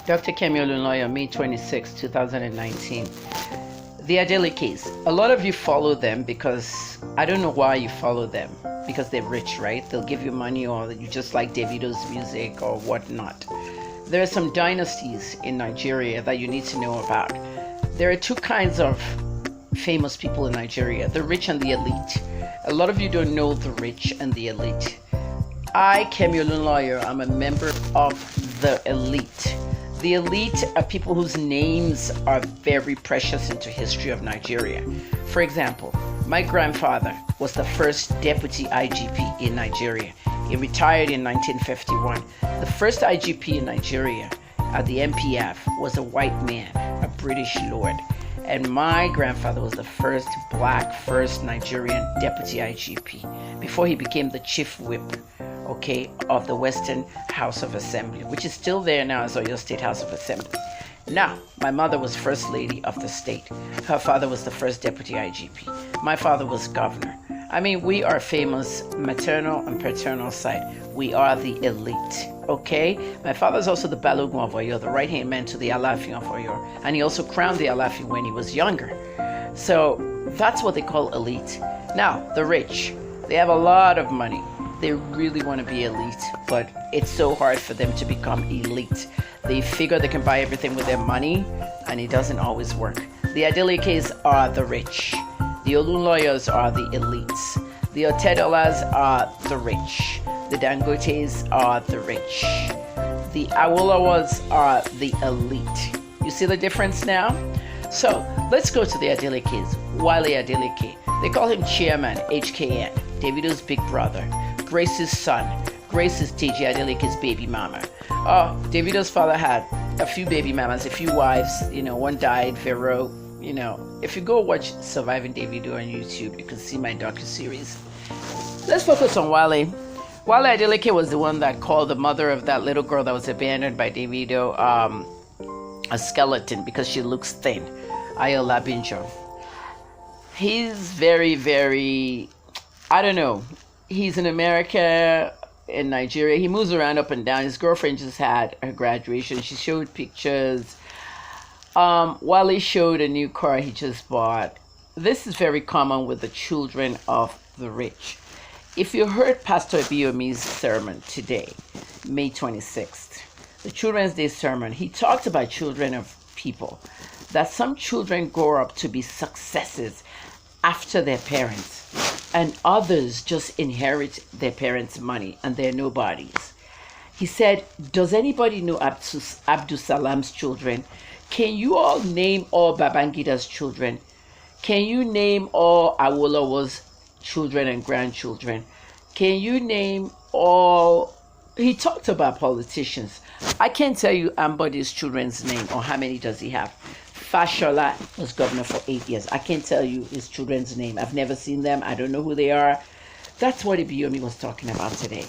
Dr. Kemi Olunloyo, May 26, 2019. The Adelekes. A lot of you follow them because I don't know why you follow them. Because they're rich, right? They'll give you money, or you just like Davido's music or whatnot. There are some dynasties in Nigeria that you need to know about. There are two kinds of famous people in Nigeria, the rich and the elite. A lot of you don't know the rich and the elite. I, Kemi Olunloyo, I'm a member of the elite. The elite are people whose names are very precious into history of Nigeria. For example, my grandfather was the first deputy IGP in Nigeria. He retired in 1951. The first IGP in Nigeria at the MPF was a white man, a British lord. And my grandfather was the first black, first Nigerian deputy IGP before he became the chief whip, of the Western House of Assembly, which is still there now as Oyo State House of Assembly. Now, my mother was first lady of the state. Her father was the first deputy IGP. My father was governor. I mean, we are famous maternal and paternal side. We are the elite, okay? My father's also the Balogun of Oyo, the right-hand man to the Alafin of Oyo. And he also crowned the Alafin when he was younger. So that's what they call elite. Now, the rich, they have a lot of money. They really want to be elite, but it's so hard for them to become elite. They figure they can buy everything with their money, and it doesn't always work. The Adelekes are the rich. The Olunloyos are the elites. The Otedolas are the rich. The Dangotes are the rich. The Awolowas are the elite. You see the difference now? So let's go to the Adelekes. Wale Adeleke. They call him Chairman, HKN, Davido's big brother, Grace's son. Grace is TJ Adeleke's baby mama. Davido's father had a few baby mamas, a few wives. One died, Vero. If you go watch Surviving Davido on YouTube, you can see my docuseries. Let's focus on Wale. Wale Adeleke was the one that called the mother of that little girl that was abandoned by Davido a skeleton because she looks thin. Ayola Binjo. He's very, very, I don't know. He's in America, in Nigeria. He moves around up and down. His girlfriend just had her graduation. She showed pictures. Wale showed a new car he just bought. This is very common with the children of the rich. If you heard Pastor Ebiomi's sermon today, May 26th, the Children's Day sermon, he talked about children of people, that some children grow up to be successes after their parents, and others just inherit their parents' money and they're nobodies. He said, does anybody know Abdul Salam's children? Can you all name all Babangida's children? Can you name all Awolowo's children and grandchildren? Can you name all... He talked about politicians. I can't tell you Ambodi's children's name or how many does he have. Fashola was governor for 8 years. I can't tell you his children's name. I've never seen them. I don't know who they are. That's what Ibiomi was talking about today.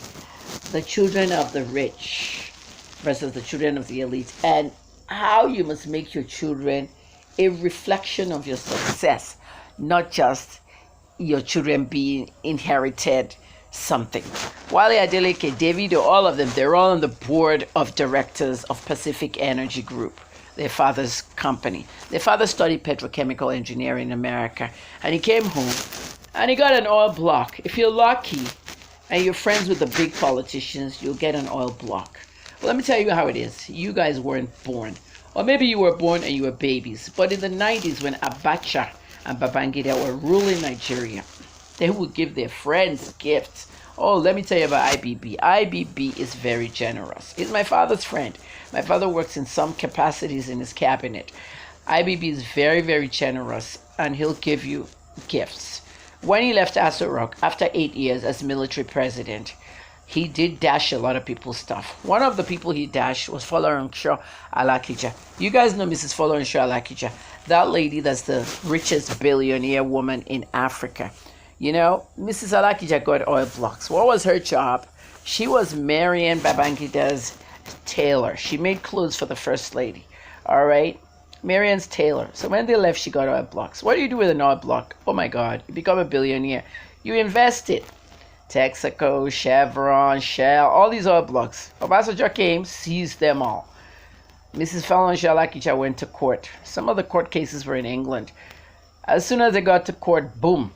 The children of the rich versus the children of the elite, and how you must make your children a reflection of your success, not just your children being inherited something. Wale Adeleke, Davido, all of them, they're all on the board of directors of Pacific Energy Group, their father's company. Their father studied petrochemical engineering in America, and he came home and he got an oil block. If you're lucky and you're friends with the big politicians, you'll get an oil block. Well, let me tell you how it is. You guys weren't born, or maybe you were born and you were babies, but in the 90s when Abacha and Babangida were ruling Nigeria, they would give their friends gifts. Oh, let me tell you about IBB. IBB is very generous. He's my father's friend. My father works in some capacities in his cabinet. IBB is very, very generous, and he'll give you gifts. When he left Aso Rock, after 8 years as military president, he did dash a lot of people's stuff. One of the people he dashed was Folorunsho Alakija. You guys know Mrs. Folorunsho Alakija, that lady that's the richest billionaire woman in Africa. Mrs. Alakija got oil blocks. What was her job? She was Marian Babangida's tailor. She made clothes for the first lady. All right? Marian's tailor. So when they left, she got oil blocks. What do you do with an oil block? Oh my God, you become a billionaire. You invest it. Texaco, Chevron, Shell, all these oil blocks. Obasanjo came, seized them all. Mrs. Fallon Shalakicha went to court. Some of the court cases were in England. As soon as they got to court, boom,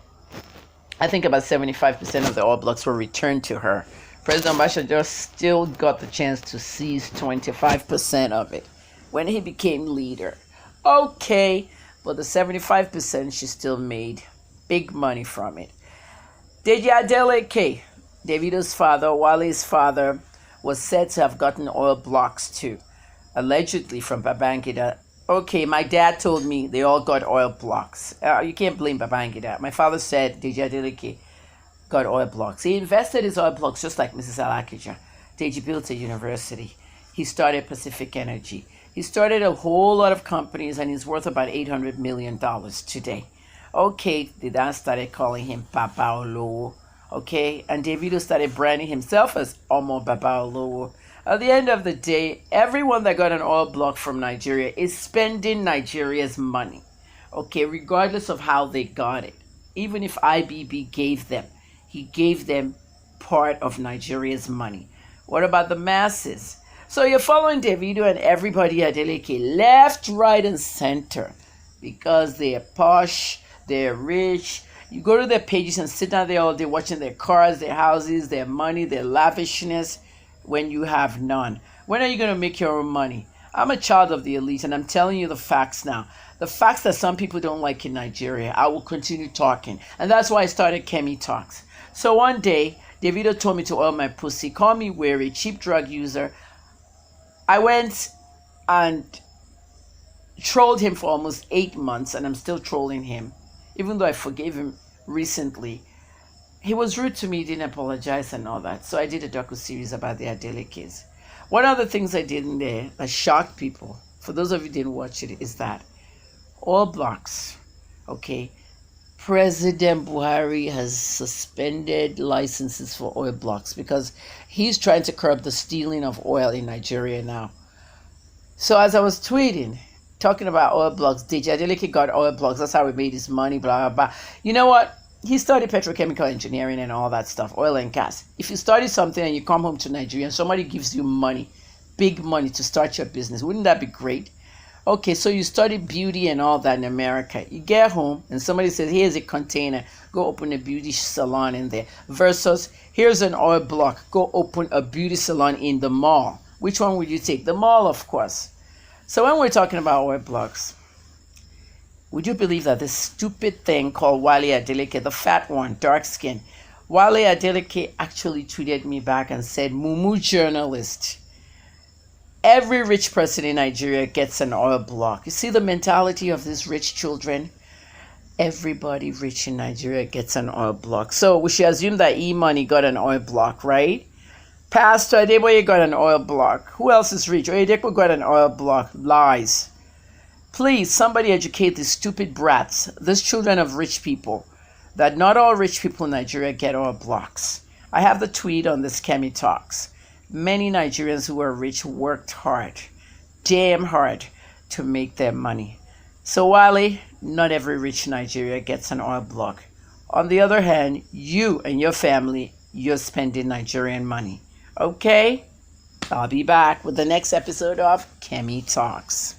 I think about 75% of the oil blocks were returned to her. President Basha just still got the chance to seize 25% of it when he became leader. Okay, but the 75% she still made big money from it. Wale Adeleke, Davido's father, Wale's father, was said to have gotten oil blocks too, allegedly from Babangida. Okay, my dad told me they all got oil blocks. You can't blame Babangida. My father said Deji Adeleke got oil blocks. He invested his oil blocks just like Mrs. Alakija. Deji built a university. He started Pacific Energy. He started a whole lot of companies, and he's worth about $800 million today. Okay, the dance started calling him Papa Olowo. Okay, and Davido started branding himself as Omo Baba Olowo. At the end of the day, everyone that got an oil block from Nigeria is spending Nigeria's money. Okay, regardless of how they got it. Even if IBB gave them, he gave them part of Nigeria's money. What about the masses? So you're following Davido and everybody Adeleke left, right, and center because they're posh, they're rich. You go to their pages and sit down there all day watching their cars, their houses, their money, their lavishness when you have none. When are you going to make your own money? I'm a child of the elite and I'm telling you the facts now. The facts that some people don't like in Nigeria. I will continue talking. And that's why I started Kemi Talks. So one day, Davido told me to oil my pussy, call me weary, cheap drug user. I went and trolled him for almost 8 months, and I'm still trolling him, even though I forgave him recently. He was rude to me, didn't apologize and all that. So I did a docu-series about the Adelekes. One of the things I did in there that shocked people, for those of you who didn't watch it, is that oil blocks, okay, President Buhari has suspended licenses for oil blocks because he's trying to curb the stealing of oil in Nigeria now. So as I was tweeting, talking about oil blocks, Deji Adeleke got oil blocks, that's how he made his money, blah, blah, blah. You know what? He studied petrochemical engineering and all that stuff, oil and gas. If you study something and you come home to Nigeria and somebody gives you money, big money to start your business, wouldn't that be great? Okay, so you study beauty and all that in America. You get home and somebody says, here's a container, go open a beauty salon in there. Versus, here's an oil block, go open a beauty salon in the mall. Which one would you take? The mall, of course. So when we're talking about oil blocks, would you believe that this stupid thing called Wale Adeleke, the fat one, dark skin, Wale Adeleke actually tweeted me back and said, Mumu journalist, every rich person in Nigeria gets an oil block. You see the mentality of these rich children? Everybody rich in Nigeria gets an oil block. So we should assume that E-Money got an oil block, right? Pastor Adeboye got an oil block. Who else is rich? Oyedepo got an oil block. Lies. Please, somebody educate these stupid brats, these children of rich people, that not all rich people in Nigeria get oil blocks. I have the tweet on this Kemi Talks. Many Nigerians who are rich worked hard, damn hard, to make their money. So Wale, not every rich Nigeria gets an oil block. On the other hand, you and your family, you're spending Nigerian money. Okay? I'll be back with the next episode of Kemi Talks.